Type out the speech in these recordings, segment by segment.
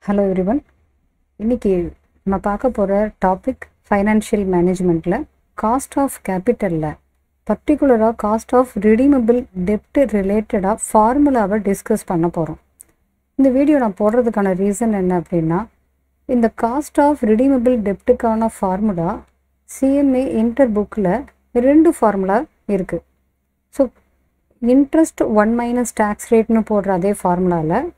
Hello everyone. இன்னைக்கு நம்ம பார்க்க போகிற டாபிக் ஃபைனான்ஷியல் மேனேஜ்மெண்ட்டில் காஸ்ட் ஆஃப் கேபிட்டலில் பர்டிகுலராக காஸ்ட் ஆஃப் ரிடீமபிள் டெப்ட் ரிலேட்டடாக ஃபார்முலாவை டிஸ்கஸ் பண்ண போகிறோம். இந்த வீடியோ நான் போடுறதுக்கான ரீசன் என்ன அப்படின்னா, இந்த காஸ்ட் ஆஃப் ரிடீமபிள் டெப்ட்டுக்கான ஃபார்முலா சிஎம்ஏ இன்டர் புக்கில் 2 ஃபார்முலா இருக்குது. ஸோ இன்ட்ரெஸ்ட் 1 மைனஸ் டேக்ஸ் ரேட்னு போடுற அதே ஃபார்முலாவில்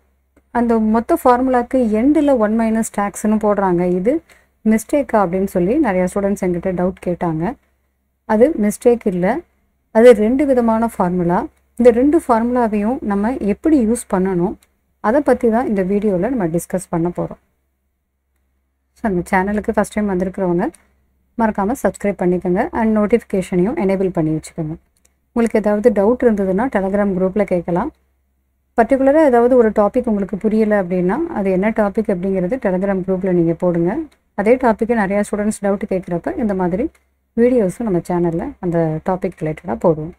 அந்த மொத்த ஃபார்முலாவுக்கு எண்டில் 1 மைனஸ் டேக்ஸ்னு போடுறாங்க. இது மிஸ்டேக்கா அப்படின்னு சொல்லி நிறையா ஸ்டூடெண்ட்ஸ் என்கிட்ட டவுட் கேட்டாங்க. அது மிஸ்டேக் இல்லை, அது 2 விதமான ஃபார்முலா. இந்த 2 ஃபார்முலாவையும் நம்ம எப்படி யூஸ் பண்ணணும் அதை பற்றி தான் இந்த வீடியோவில் நம்ம டிஸ்கஸ் பண்ண போகிறோம். ஸோ நம்ம சேனலுக்கு ஃபஸ்ட் டைம் வந்திருக்கிறவங்க மறக்காமல் சப்ஸ்கிரைப் பண்ணிக்கோங்க அண்ட் நோட்டிஃபிகேஷனையும் எனேபிள் பண்ணி வச்சுக்கோங்க. உங்களுக்கு ஏதாவது டவுட் இருந்ததுன்னா டெலகிராம் குரூப்பில் கேட்கலாம். பர்டிகுலராக ஏதாவது ஒரு டாபிக் உங்களுக்கு புரியலை அப்படின்னா அது என்ன டாபிக் அப்படிங்கிறது டெலகிராம் குரூப்பில் நீங்கள் போடுங்க. அதே டாப்பிக்கை நிறையா ஸ்டூடெண்ட்ஸ் டவுட் கேட்குறப்ப இந்த மாதிரி வீடியோஸும் நம்ம சேனலில் அந்த டாபிக் ரிலேட்டடாக போடுவோம்.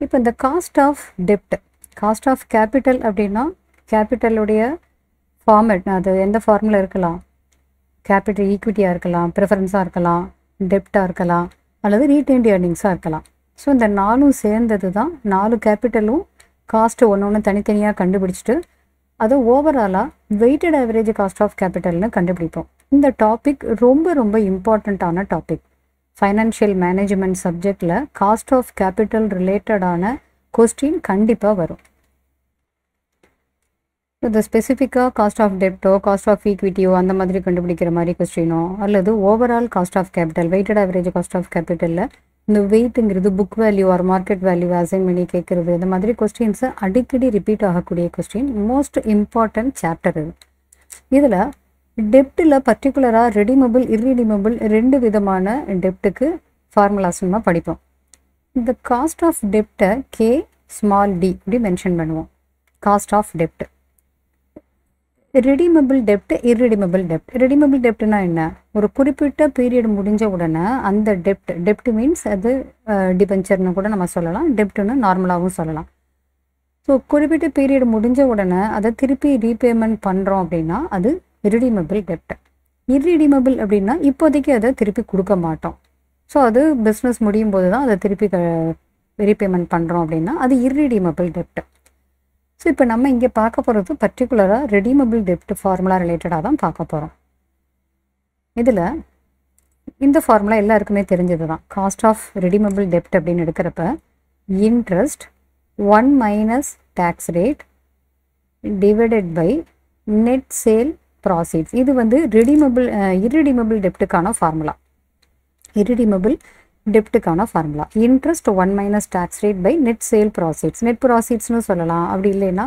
இப்போ இந்த காஸ்ட் ஆஃப் டெப்ட், காஸ்ட் ஆஃப் கேபிட்டல் அப்படின்னா கேபிட்டலுடைய ஃபார்மேட் அது எந்த ஃபார்மில் இருக்கலாம். கேபிட்டல் ஈக்விட்டியாக இருக்கலாம், ப்ரிஃபரன்ஸாக இருக்கலாம், டெப்டாக இருக்கலாம், அல்லது ரீட்டைன்ட் ஏர்னிங்ஸாக இருக்கலாம். ஸோ இந்த 4 சேர்ந்தது தான் 4 கேபிட்டலும் காஸ்ட்டு ஒன்று தனித்தனியாக கண்டுபிடிச்சிட்டு அதை ஓவராலாக வெயிட்டட் ஆவரேஜ் காஸ்ட் ஆஃப் கேபிட்டல்னு கண்டுபிடிப்போம். இந்த டாபிக் ரொம்ப ரொம்ப இம்பார்ட்டண்ட்டான டாபிக். ஃபைனான்ஷியல் மேனேஜ்மெண்ட் சப்ஜெக்டில் காஸ்ட் ஆஃப் கேபிட்டல் ரிலேட்டடான கொஸ்டின் கண்டிப்பாக வரும். இந்த ஸ்பெசிஃபிக்காக காஸ்ட் ஆஃப் டெப்டோ காஸ்ட் ஆஃப் ஈக்விட்டியோ அந்த மாதிரி கண்டுபிடிக்கிற மாதிரி கொஸ்டினோ அல்லது overall cost of capital weighted average cost of கேபிட்டலில் இந்த வெயிட்டுங்கிறது book value or market value assign பண்ணி கேட்குறது, இந்த மாதிரி கொஸ்டின்ஸை அடிக்கடி ரிப்பீட் ஆகக்கூடிய கொஸ்டின். மோஸ்ட் இம்பார்ட்டன்ட் சாப்டர் இது. இதில் டெப்ட்டில் பர்டிகுலராக ரெடிமபிள் இர்ரிடீமபிள் 2 விதமான டெப்ட்டுக்கு ஃபார்முலாஸ் நம்ம படிப்போம். இந்த cost of டெப்டை K small D இப்படி மென்ஷன் பண்ணுவோம். Cost of dept, redeemable dept, இர்ரிடீமபிள் dept. Redeemable டெப்ட்னா என்ன? ஒரு குறிப்பிட்ட பீரியட் முடிஞ்ச உடனே அந்த டெப்ட் மீன்ஸ் அது டிபென்ச்சர்னு கூட நம்ம சொல்லலாம், டெப்ட்னு நார்மலாகவும் சொல்லலாம். ஸோ குறிப்பிட்ட பீரியட் முடிஞ்ச உடனே அதை திருப்பி ரீபேமெண்ட் பண்ணுறோம் அப்படின்னா அது ரெடிமபிள் டெப்ட். இர்ரிடீமபிள் அப்படின்னா இப்போதைக்கு அதை திருப்பி கொடுக்க மாட்டோம். ஸோ அது பிஸ்னஸ் முடியும் போது தான் அதை திருப்பி ரீபேமெண்ட் பண்ணுறோம் அப்படின்னா அது இர்ரிடீமபிள் டெப்ட். ஸோ இப்போ நம்ம இங்கே பார்க்க போகிறது பர்டிகுலராக ரெடீமபிள் டெப்ட் ஃபார்முலா ரிலேட்டடாக தான் பார்க்க போகிறோம். இதில் இந்த ஃபார்முலா எல்லாருக்குமே தெரிஞ்சது தான். காஸ்ட் ஆஃப் ரெடீமபிள் டெப்ட் அப்படின்னு எடுக்கிறப்ப interest 1 minus tax rate divided by net sale proceeds. இது வந்து இர்ரிடீமபிள் டெப்ட்டுக்கான ஃபார்முலா. இர்ரிடீமபிள் டெப்ட்டுக்கான formula interest 1 minus tax rate by net sale proceeds. Net ப்ராசீட்ஸ்னு சொல்லலாம், அப்படி இல்லைன்னா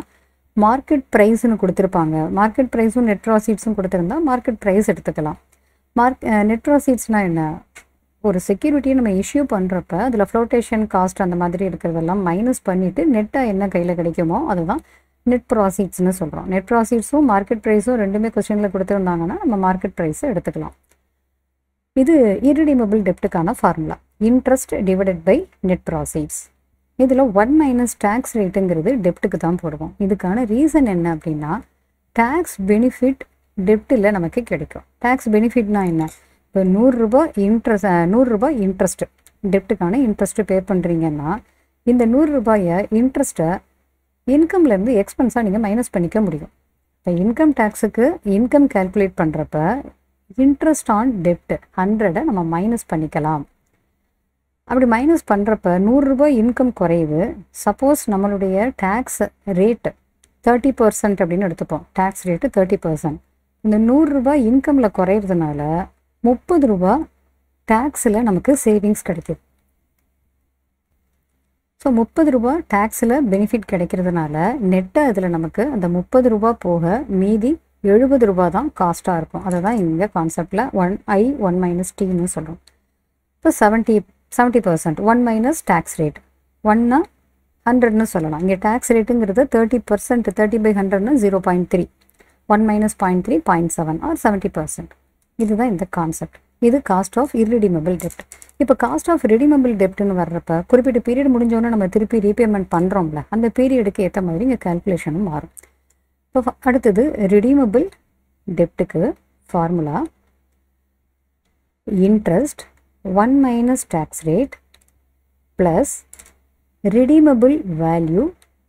மார்க்கெட் ப்ரைஸ்னு கொடுத்துருப்பாங்க. மார்க்கெட் ப்ரைஸும் நெட் ப்ராசீட்ஸும் கொடுத்துருந்தா மார்க்கெட் ப்ரைஸ் எடுத்துக்கலாம். நெட் ப்ராசீட்ஸ்னால் என்ன? ஒரு செக்யூரிட்டியை நம்ம இஷ்யூ பண்ணுறப்ப அதில் ஃப்ளோட்டேஷன் காஸ்ட் அந்த மாதிரி இருக்கிறதெல்லாம் மைனஸ் பண்ணிவிட்டு நெட்டாக என்ன கையில் கிடைக்குமோ அதுதான் நெட் ப்ராசீட்ஸ்னு சொல்கிறோம். நெட் ப்ராசீட்ஸும் மார்க்கெட் ப்ரைஸும் 2மே கொஸ்டினில் கொடுத்துருந்தாங்கன்னா நம்ம மார்க்கெட் ப்ரைஸை எடுத்துக்கலாம். இது இர்ரிடீமபிள் டெப்ட்டுக்கான formula, interest divided by net proceeds. இதில் 1 மைனஸ் டேக்ஸ் ரேட்டுங்கிறது டெப்ட்டுக்கு தான் போடுவோம். இதுக்கான ரீசன் என்ன அப்படின்னா, டேக்ஸ் பெனிஃபிட் டெப்ட்டில் நமக்கு கிடைக்கும். டேக்ஸ் பெனிஃபிட்னா என்ன? இப்போ 100 ரூபாய் இன்ட்ரெஸ்ட் டெப்ட்டுக்கான இன்ட்ரெஸ்ட்டு பே பண்ணுறீங்கன்னா இந்த 100 ரூபாயை இன்ட்ரெஸ்ட்டை இன்கம்லேருந்து எக்ஸ்பென்ஸாக நீங்கள் மைனஸ் பண்ணிக்க முடியும். இப்போ இன்கம் டேக்ஸுக்கு இன்கம் கால்குலேட் பண்ணுறப்ப இன்ட்ரெஸ்ட் ஆன் டெப்ட் 100 நம்ம மைனஸ் பண்ணிக்கலாம். அப்படி மைனஸ் பண்ணுறப்ப 100 ரூபாய் இன்கம் குறையுது. சப்போஸ் நம்மளுடைய டேக்ஸ் ரேட்டு 30% அப்படின்னு எடுத்துப்போம். Tax rate 30%. இந்த 100 ரூபாய் இன்கமில் குறையிறதுனால 30 ரூபா டேக்ஸில் நமக்கு சேவிங்ஸ் கிடைக்கிது. ஸோ 30 ரூபா டேக்ஸில் பெனிஃபிட் கிடைக்கிறதுனால நெட்டாக இதில் நமக்கு அந்த 30 ரூபா போக மீதி 70 ரூபா தான் காஸ்ட்டாக இருக்கும். அதை தான் இங்கே கான்செப்டில் 1 மைனஸ் டீன்னு சொல்கிறோம். இப்போ 70% 1 மைனஸ் டேக்ஸ் ரேட் 1னா 100ன்னு சொல்லலாம். இங்கே டேக்ஸ் ரேட்டுங்கிறது 30%, 30/100னா 0.3, 1 மைனஸ் 0.3 0.7 ஆர் 70%. இதுதான் இந்த கான்செப்ட். இது காஸ்ட் ஆஃப் இர்ரிடீமபிள் டெப்ட். இப்போ காஸ்ட் ஆஃப் ரெடீமபிள் டெப்ட்னு வர்றப்ப குறிப்பிட்ட பீரியட் முடிஞ்சோன்னா நம்ம திருப்பி ரீபேமெண்ட் பண்ணுறோம்ல, அந்த பீரியடுக்கு ஏற்ற மாதிரி இங்கே கால்குலேஷனும் மாறும். இப்போ அடுத்தது redeemable டெப்ட்டுக்கு formula interest 1 minus tax rate plus redeemable value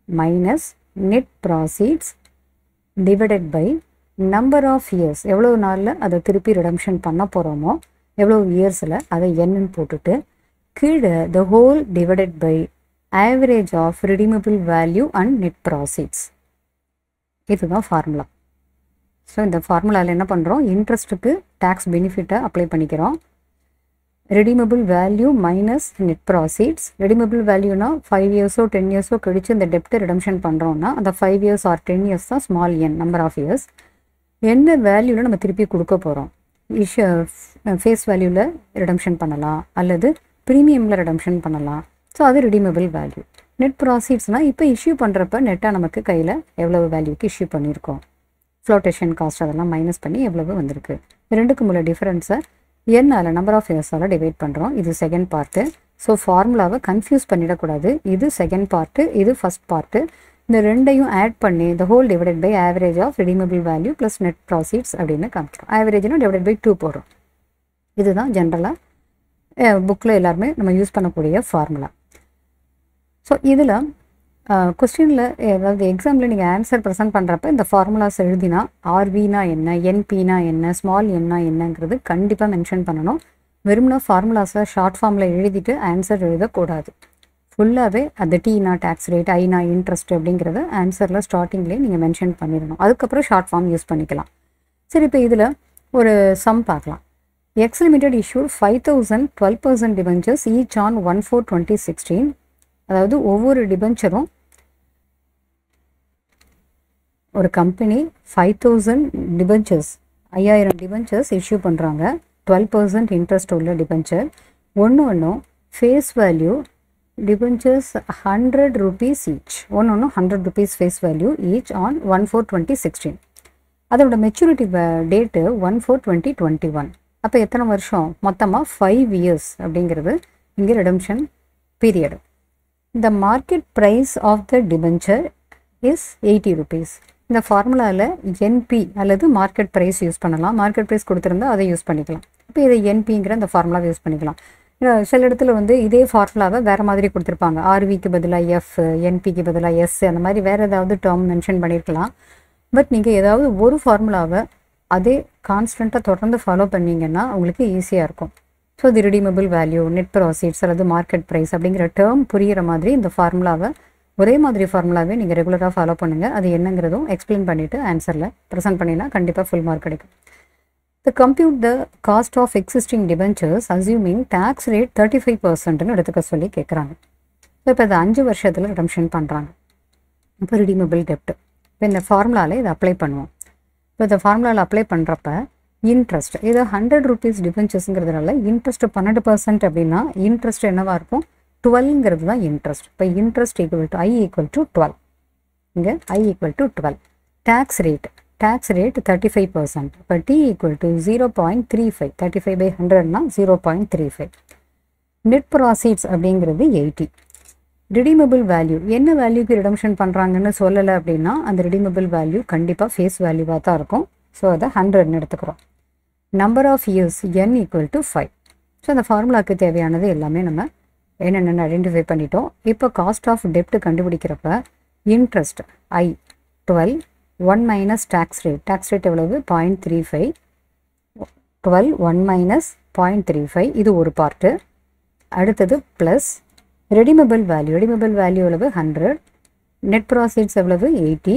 minus net proceeds divided by number of years, எவ்வளோ நாளில் அதை திருப்பி ரிடம்ஷன் பண்ண போகிறோமோ எவ்வளோ இயர்ஸில் அதை என்னன்னு போட்டுட்டு கீழே the whole divided by average of redeemable value and net proceeds. இதுதான் ஃபார்முலா. ஸோ இந்த ஃபார்முலாவில் என்ன பண்ணுறோம், இன்ட்ரெஸ்ட்டுக்கு டேக்ஸ் பெனிஃபிட்டை அப்ளை பண்ணிக்கிறோம். redeemable value minus net proceeds. redeemable வேல்யூனா 5 இயர்ஸோ 10 இயர்ஸோ கழிச்சு இந்த டெப்ட்டை ரிடம்ஷன் பண்ணுறோன்னா அந்த 5 இயர்ஸ் ஆர் 10 இயர்ஸ் தான் small n number of years. எந்த வேல்யூவில் நம்ம திருப்பி கொடுக்க போகிறோம், ஃபேஸ் வேல்யூவில் ரிடம்ஷன் பண்ணலாம் அல்லது ப்ரீமியமில் ரிடம்ஷன் பண்ணலாம். ஸோ அது redeemable வேல்யூ. நெட் ப்ராசீட்ஸ்னால் இப்போ இஷ்யூ பண்ணுறப்ப நெட்டாக நமக்கு கையில் எவ்வளவு வேல்யூக்கு இஷ்யூ பண்ணியிருக்கோம், ஃப்ளோட்டேஷன் காஸ்ட் அதெல்லாம் மைனஸ் பண்ணி எவ்வளவு வந்திருக்கு. ரெண்டுக்கும் உள்ள டிஃபரன்ஸை என்னால் நம்பர் ஆஃப் இயர்ஸால் டிவைட் பண்ணுறோம். இது செகண்ட் பார்ட்டு. ஸோ ஃபார்முலாவை கன்ஃபியூஸ் பண்ணிடக்கூடாது. இது செகண்ட் பார்ட்டு, இது ஃபஸ்ட் பார்ட்டு. இந்த ரெண்டையும் ஆட் பண்ணி the whole divided by average of redeemable value plus net proceeds அப்படின்னு காமிக்கிறோம். ஆவரேஜ்னா டிவைடட் பை 2 போடுறோம். இதுதான் ஜென்ரலாக புக்கில் எல்லாருமே நம்ம யூஸ் பண்ணக்கூடிய ஃபார்முலா. ஸோ இதில் கொஸ்டினில் அதாவது எக்ஸாமில் நீங்கள் ஆன்சர் ப்ரெசென்ட் பண்ணுறப்ப இந்த ஃபார்முலாஸ் எழுதினா ஆர்வினா என்ன, என்பினா என்ன, ஸ்மால் என்னா என்னங்கிறது கண்டிப்பாக மென்ஷன் பண்ணணும். வெறும்னா ஃபார்முலாஸை ஷார்ட் ஃபார்மில் எழுதிட்டு ஆன்சர் எழுதக்கூடாது. ஃபுல்லாகவே அந்த டீனா டேக்ஸ் ரேட், ஐனா இன்ட்ரெஸ்ட் அப்படிங்கிறத ஆன்சரில் ஸ்டார்டிங்லேயே நீங்கள் மென்ஷன் பண்ணிடணும். அதுக்கப்புறம் ஷார்ட் ஃபார்ம் யூஸ் பண்ணிக்கலாம். சரி, இப்போ இதில் ஒரு சம் பார்க்கலாம். X limited issued 5,000 12% debentures each on 1/4/2016. அதாவது ஒவ்வொரு டிபென்ச்சரும் ஒரு கம்பெனி 5,000 டிபென்ச்சர்ஸ் 5,000 டிபென்ச்சர்ஸ் இஷ்யூ பண்ணுறாங்க. 12% இன்ட்ரெஸ்ட் உள்ள டிபென்ச்சர். ஒன்றும் face value debentures 100 rupees each. ஒன்று 100 rupees face value each on 1/4/2016. அதோட மெச்சூரிட்டி டேட்டு 1/4/2021. அப்போ எத்தனை வருஷம், மொத்தமாக 5 இயர்ஸ் அப்படிங்கிறது இங்கே redemption period. The market price of the debenture is 80 rupees. இந்த ஃபார்முலாவில் என்பி அல்லது மார்க்கெட் ப்ரைஸ் யூஸ் பண்ணலாம். மார்க்கெட் ப்ரைஸ் கொடுத்துருந்தா அதை யூஸ் பண்ணிக்கலாம். இப்போ இதை என்பிங்கிற இந்த ஃபார்முலாவை யூஸ் பண்ணிக்கலாம். சில இடத்துல வந்து இதே ஃபார்முலாவை வேறு மாதிரி கொடுத்துருப்பாங்க. ஆர்விக்கு பதிலாக எஃப், என்பிக்கு பதிலாக எஸ், அந்த மாதிரி வேறு ஏதாவது டேர்ம் மென்ஷன் பண்ணியிருக்கலாம். பட் நீங்கள் ஏதாவது ஒரு ஃபார்முலாவை அதே கான்ஸ்டண்ட்டாக தொடர்ந்து ஃபாலோ பண்ணிங்கன்னா உங்களுக்கு ஈஸியாக இருக்கும். So the redeemable value, net proceeds அல்லது மார்க்கெட் ப்ரைஸ் அப்படிங்கிற டேர்ம் புரிகிற மாதிரி இந்த ஃபார்முலாவை ஒரே மாதிரி ஃபார்முலாவே நீங்கள் ரெகுலராக ஃபாலோ பண்ணுங்கள். அது என்னங்கிறதும் எக்ஸ்பிளைன் பண்ணிவிட்டு ஆன்சரில் ப்ரெசென்ட் பண்ணினா கண்டிப்பாக ஃபுல் மார்க் கிடைக்கும். The compute the cost of existing debentures assuming tax rate 35%ன்னு எடுத்துக்க சொல்லி கேட்குறாங்க. இப்போ இது 5 வருஷத்தில் ரிடம்ஷன் பண்ணுறாங்க. இப்போ redeemable டெப்ட். இப்போ இந்த ஃபார்முலாவில் இதை அப்ளை பண்ணுவோம். இப்போ இந்த ஃபார்முலாவில் அப்ளை பண்ணுறப்ப இன்ட்ரெஸ்ட் இது 100 rupees டிபென்ச்சர்ஸுங்கிறதுனால இன்ட்ரெஸ்ட் 12% அப்படின்னா இன்ட்ரெஸ்ட் என்னவாக இருக்கும், 12ங்கிறது தான் இன்ட்ரெஸ்ட். இப்போ interest equal to I equal to 12. இங்கே I equal to 12. Tax rate 35%. இப்போ டி ஈக்குவல் டு 0.35. 35/100னா 0.35. நெட் ப்ராசீட்ஸ் அப்படிங்கிறது 80. redeemable வேல்யூ என்ன வேல்யூக்கு ரிடம்ஷன் பண்ணுறாங்கன்னு சொல்லலை அப்படின்னா அந்த redeemable வேல்யூ கண்டிப்பாக ஃபேஸ் வேல்யூவாக தான் இருக்கும். ஸோ அதை 100ன்னு எடுத்துக்கிறோம். Number of years n equal to 5. So அந்த ஃபார்முலாவுக்கு தேவையானது எல்லாமே நம்ம என்னென்னு ஐடென்டிஃபை பண்ணிட்டோம். இப்போ காஸ்ட் ஆஃப் டெப்ட் கண்டுபிடிக்கிறப்ப interest I 12, 1 minus tax rate எவ்வளவு 0.35. 12 1 மைனஸ் 0.35 இது ஒரு பார்ட்டு. அடுத்தது ப்ளஸ் redeemable வேல்யூ எவ்வளவு 100, நெட் ப்ராசீட்ஸ் எவ்வளவு 80,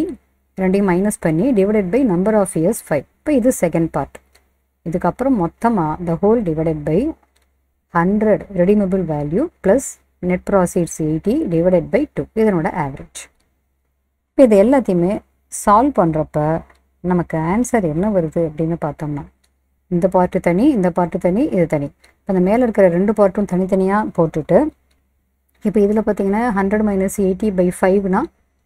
ரெண்டையும் மைனஸ் பண்ணி divided by number of years 5. இப்போ இது செகண்ட் பார்ட். இதுக்கப்புறம் மொத்தமாக the whole divided by 100 redeemable value plus net proceeds 80 divided by 2 இதனோட ஆவரேஜ். இப்போ இது எல்லாத்தையுமே சால்வ் பண்ணுறப்ப நமக்கு ஆன்சர் என்ன வருது அப்படின்னு பார்த்தோம்னா இந்த பார்ட்டு தனி, இந்த பார்ட்டு தனி, இது தனி. இப்போ அந்த மேலே இருக்கிற 2 பார்ட்டும் தனித்தனியாக போட்டுட்டு இப்போ இதில் பார்த்தீங்கன்னா 100 மைனஸ் 80/5னா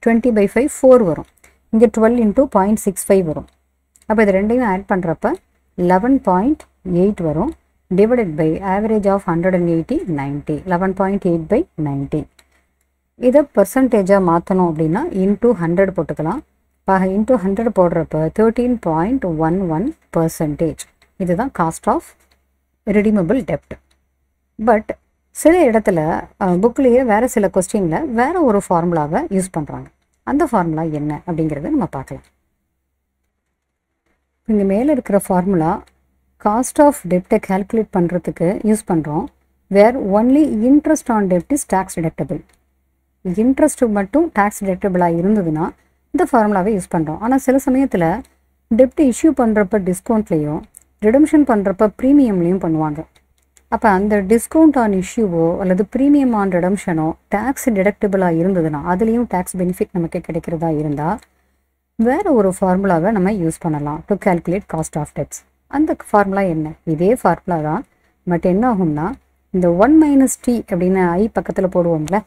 20/5 4 வரும். இங்கே 12 × 0.65 வரும். அப்போ இது ரெண்டையும் ஆட் பண்ணுறப்ப 11.8 வரும். Divided by average of 180 90. 11.8/90. இதை பர்சன்டேஜாக மாற்றணும் அப்படின்னா இன்டூ 100 போட்டுக்கலாம். இன்ட்டு 100 போடுறப்ப 13.11%. இதுதான் காஸ்ட் ஆஃப் ரெடிமபிள் டெப்ட். பட் சில இடத்துல புக்லேயே வேறு சில கொஸ்டினில் வேறு ஒரு ஃபார்முலாவை யூஸ் பண்ணுறாங்க. அந்த ஃபார்முலா என்ன அப்படிங்கிறத நம்ம பார்க்கலாம். இங்கே மேலே இருக்கிற ஃபார்முலா காஸ்ட் ஆஃப் டெப்டை கால்குலேட் பண்ணுறதுக்கு யூஸ் பண்ணுறோம். வேர் ஒன்லி இன்ட்ரெஸ்ட் ஆன் டெப்ட் இஸ் டேக்ஸ் டிடக்டபிள். இன்ட்ரெஸ்ட்டு மட்டும் டேக்ஸ் டிடக்டபிளாக இருந்ததுன்னா இந்த ஃபார்முலாவை யூஸ் பண்ணுறோம். ஆனால் சில சமயத்தில் டெப்ட் இஷ்யூ பண்ணுறப்ப டிஸ்கவுண்ட்லேயும் ரிடம்ஷன் பண்ணுறப்ப ப்ரீமியம்லேயும் பண்ணுவாங்க. அப்போ அந்த டிஸ்கவுண்ட் ஆன் இஷ்யூவோ அல்லது ப்ரீமியம் ஆன் ரிடம்ஷனோ டேக்ஸ் டிடக்டபிளாக இருந்ததுன்னா அதுலேயும் டேக்ஸ் பெனிஃபிட் நமக்கு கிடைக்கிறதா இருந்தால் வேறு ஒரு ஃபார்முலாவை நம்ம யூஸ் பண்ணலாம் to calculate cost of debts. அந்த ஃபார்முலா என்ன? இதே ஃபார்முலா தான். பட் என்ன ஆகும்னா இந்த 1 - t அப்படின்னு ஐ பக்கத்தில் போடுவோம்ல,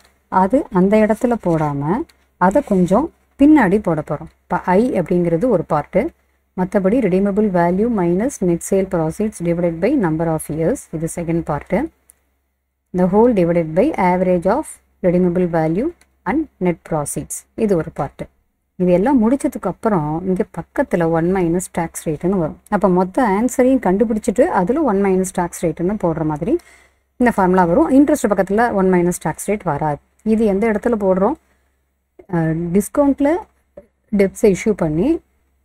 அது அந்த இடத்துல போடாமல் அதை கொஞ்சம் பின்னாடி போட போகிறோம். இப்போ ஐ அப்படிங்கிறது ஒரு பார்ட்டு, மற்றபடி redeemable value minus net sale proceeds divided by number of years, இது second part. The whole divided by average of redeemable value and net proceeds, இது ஒரு பார்ட்டு. இது எல்லாம் முடிச்சதுக்கு அப்புறம் இங்கே பக்கத்தில் 1 - டேக்ஸ் ரேட்டுன்னு வரும். அப்போ மொத்த ஆன்சரையும் கண்டுபிடிச்சிட்டு அதில் 1 - டேக்ஸ் ரேட்டுன்னு போடுற மாதிரி இந்த ஃபார்முலா வரும். இன்ட்ரெஸ்ட் பக்கத்தில் 1 - டேக்ஸ் ரேட் வராது. இது எந்த இடத்துல போடுறோம்? டிஸ்கவுண்ட்டில் டெப்ட்ஸை இஷ்யூ பண்ணி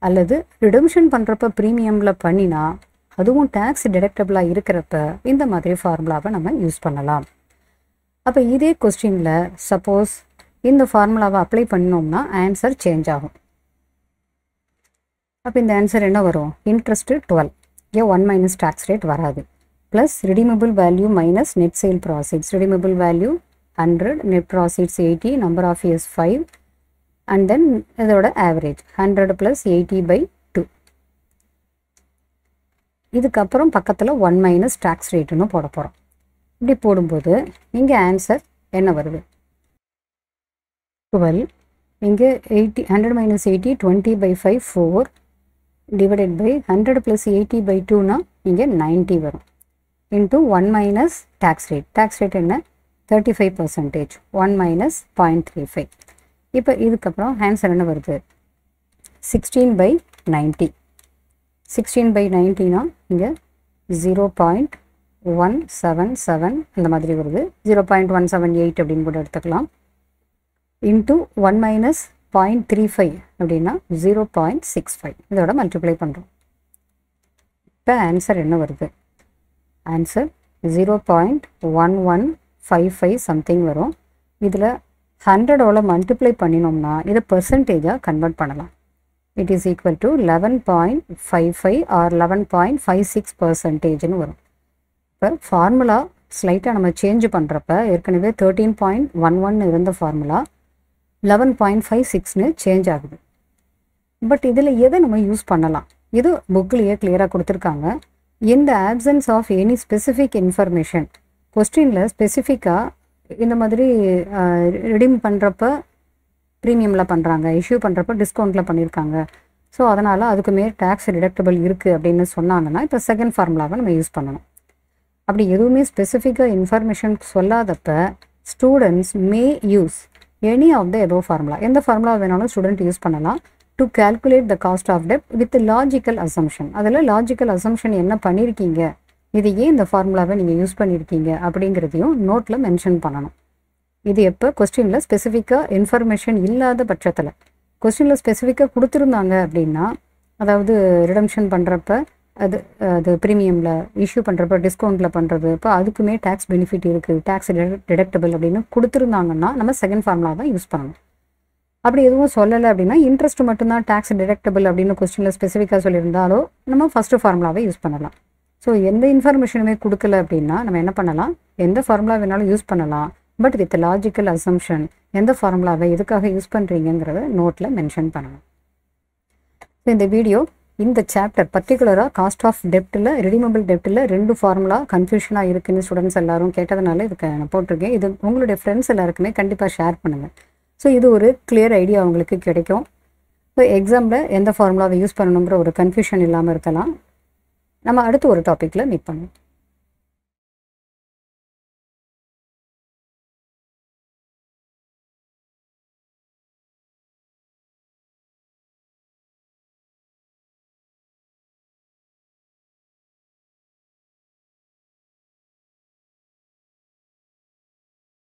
அல்லது ரிடம்ஷன் பண்ணுறப்ப ப்ரீமியமில் பண்ணினா அதுவும் டேக்ஸ் டிடக்டபிளாக இருக்கிறப்ப இந்த மாதிரி ஃபார்முலாவை நம்ம யூஸ் பண்ணலாம். அப்போ இதே கொஸ்டினில் சப்போஸ் இந்த ஃபார்முலாவை அப்ளை பண்ணோம்னா ஆன்சர் சேஞ்ச் ஆகும். அப்போ இந்த ஆன்சர் என்ன வரும்? இன்ட்ரெஸ்ட்டு 12, ஏன் 1 - டேக்ஸ் ரேட் வராது, plus redeemable value minus net sale proceeds. Redeemable value 100, net proceeds 80, number of years 5, and then இதோட ஆவரேஜ் 100 + 80/2. இதுக்கப்புறம் பக்கத்தில் 1 - டேக்ஸ் ரேட்டுன்னு போட போகிறோம். இப்படி போடும்போது இங்கே ஆன்சர் என்ன வருது? 12. இங்கே 100 - 80 20/5 4 டிவைடட் பை 100 + 80/2னா இங்கே 90 வரும். Into 1 - tax rate. Tax rate என்ன? 35%. 1 - 0.35. இப்போ இதுக்கப்புறம் ஆன்சர் என்ன வருது? 16/90. 16/90னா இங்கே 0.177 இந்த மாதிரி வருது. 0.178 அப்படின்னு கூட எடுத்துக்கலாம். இன்ட்டு 1 - 0.35 அப்படின்னா 0.65. இதோட மல்டிப்ளை பண்ணுறோம். இப்போ ஆன்சர் என்ன வருது? ஆன்சர் 0.1155 சம்திங் வரும். இதில் 100ஓட மல்டிப்ளை பண்ணினோம்னா இதை பெர்சன்டேஜாக கன்வெர்ட் பண்ணலாம். It is equal to 11.55 or 11.56%ன்னு வரும். இப்போ ஃபார்முலா ஸ்லைட்டாக நம்ம சேஞ்ச் பண்ணுறப்ப ஏற்கனவே 13.11 இருந்த ஃபார்முலா 11.56ன்னு சேஞ்ச் ஆகுது. பட் இதில் எதை நம்ம யூஸ் பண்ணலாம்? இது புக்லேயே கிளியராக கொடுத்துருக்காங்க. இந்த options of any specific information, கொஸ்டினில் ஸ்பெசிஃபிக்காக இந்த மாதிரி ரெடீம் பண்ணுறப்ப ப்ரீமியமில் பண்ணுறாங்க, இஷ்யூ பண்ணுறப்ப டிஸ்கவுண்ட்டில் பண்ணியிருக்காங்க, ஸோ அதனால் அதுக்கு மேல் டேக்ஸ் டிடக்டபிள் இருக்குது அப்படின்னு சொன்னாங்கன்னா இப்போ செகண்ட் ஃபார்முலாவை நம்ம யூஸ் பண்ணணும். அப்படி எதுவுமே ஸ்பெசிஃபிக்காக இன்ஃபர்மேஷன் சொல்லாதப்ப students may use any of the above formula. எந்த ஃபார்முலா வேணாலும் ஸ்டூடெண்ட் யூஸ் பண்ணலாம் to calculate the cost of டெப்ட் வித் லாஜிக்கல் அசம்ஷன். அதில் லாஜிக்கல் அசம்ஷன் என்ன பண்ணியிருக்கீங்க, இது ஏன் இந்த ஃபார்முலாவை நீங்கள் யூஸ் பண்ணியிருக்கீங்க அப்படிங்கிறதையும் நோட்டில் மென்ஷன் பண்ணணும். இது எப்போ? கொஸ்டினில் ஸ்பெசிஃபிக்காக இன்ஃபர்மேஷன் இல்லாத பட்சத்தில். கொஸ்டினில் ஸ்பெசிஃபிக்காக கொடுத்துருந்தாங்க அப்படின்னா, அதாவது ரிடம்ஷன் பண்ணுறப்ப அது ப்ரீமியமில் இஷ்யூ பண்ணுறப்ப டிஸ்கவுண்ட்டில் பண்ணுறது, இப்போ அதுக்குமே டேக்ஸ் பெனிஃபிட் இருக்குது, டேக்ஸ் டிடக்டபிள் அப்படின்னு கொடுத்துருந்தாங்கன்னா நம்ம செகண்ட் ஃபார்முலா தான் யூஸ் பண்ணணும். அப்படி எதுவும் சொல்லலை அப்படின்னா இன்ட்ரெஸ்ட் மட்டும்தான் டேக்ஸ் டிடக்டபிள் அப்படின்னு கொஸ்டினில் ஸ்பெசிஃபிக்காக சொல்லியிருந்தாலோ நம்ம ஃபஸ்ட்டு ஃபார்முலாவை யூஸ் பண்ணலாம். ஸோ எந்த இன்ஃபர்மேஷனுமே கொடுக்கல அப்படின்னா நம்ம என்ன பண்ணலாம்? எந்த ஃபார்முலா வேணாலும் யூஸ் பண்ணலாம், பட் வித் லாஜிக்கல் அசம்ஷன் எந்த ஃபார்முலாவை எதுக்காக யூஸ் பண்ணுறீங்கிறத நோட்டில் மென்ஷன் பண்ணணும். ஸோ இந்த வீடியோ இந்த சாப்டர் பர்டிகுலராக காஸ்ட் ஆஃப் டெப்ட்டில், ரெடிமபிள் டெப்ட்டில் 2 ஃபார்முலா கன்ஃபியூஷனாக இருக்குன்னு ஸ்டூடெண்ட்ஸ் எல்லாரும் கேட்டதுனால இதுக்கு நான் போட்டிருக்கேன். இது உங்களுடைய ஃப்ரெண்ட்ஸ் எல்லாருக்குமே கண்டிப்பாக ஷேர் பண்ணுங்கள். ஸோ இது ஒரு கிளியர் ஐடியா அவங்களுக்கு கிடைக்கும். ஸோ எக்ஸாமில் எந்த ஃபார்முலாவை யூஸ் பண்ணணுங்கிற ஒரு கன்ஃபியூஷன் இல்லாமல் இருக்கலாம். நம்ம அடுத்து ஒரு டாப்பிக்கில் மீட் பண்ணுவோம்.